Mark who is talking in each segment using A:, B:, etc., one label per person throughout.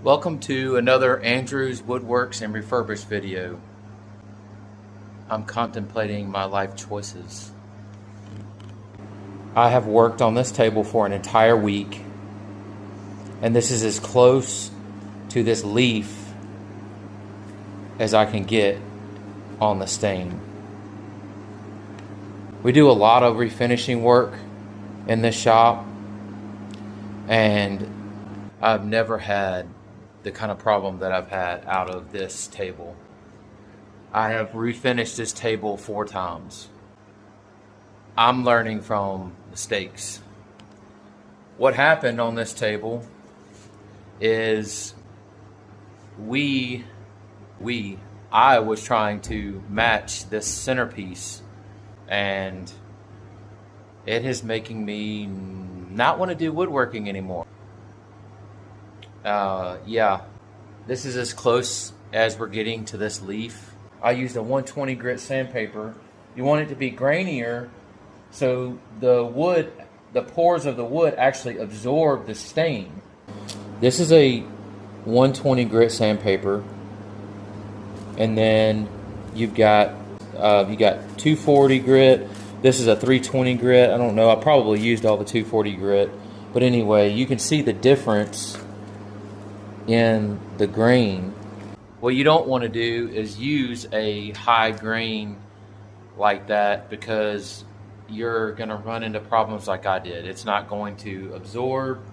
A: Welcome to another Andrews Woodworks and Refurbished video. I'm contemplating my life choices. I have worked on this table for an entire week, and this is as close to this leaf as I can get on the stain. We do a lot of refinishing work in this shop, and I've never had the kind of problem that I've had out of this table. I have refinished this table 4 times. I'm learning from mistakes. What happened on this table is I was trying to match this centerpiece, and it is making me not want to do woodworking anymore. Yeah, this is as close as we're getting to this leaf. I used a 120 grit sandpaper. You want it to be grainier so the pores of the wood actually absorb the stain. This is a 120 grit sandpaper, and then you've got 240 grit. This is a 320 grit. I don't know, I probably used all the 240 grit, but anyway, you can see the difference in the grain. What you don't want to do is use a high grain like that, because you're going to run into problems like I did. It's not going to absorb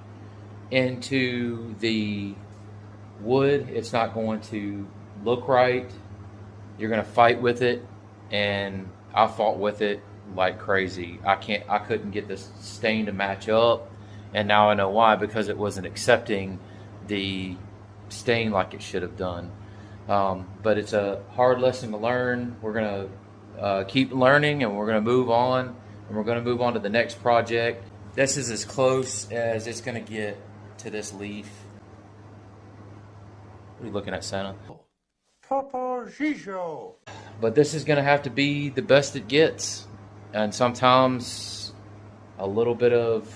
A: into the wood. It's not going to look right. You're going to fight with it, and I fought with it like crazy. I couldn't get this stain to match up, and now I know why, because it wasn't accepting the stain like it should have done. But it's a hard lesson to learn. We're going to keep learning, and we're going to move on, and we're going to move on to the next project. This is as close as it's going to get to this leaf. What are you looking at, Santa?
B: Papa Shisho.
A: But this is going to have to be the best it gets, and sometimes a little bit of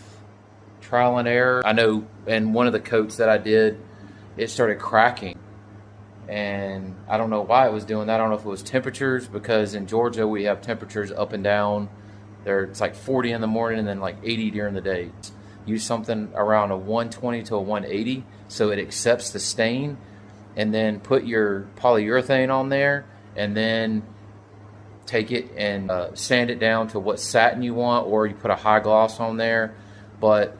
A: trial and error. I know in one of the coats that I did, it started cracking, and I don't know why it was doing that. I don't know if it was temperatures, because in Georgia we have temperatures up and down. It's like 40 in the morning and then like 80 during the day. Use something around a 120 to a 180 so it accepts the stain, and then put your polyurethane on there, and then take it and sand it down to what satin you want, or you put a high gloss on there. But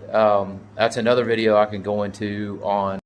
A: that's another video I can go into on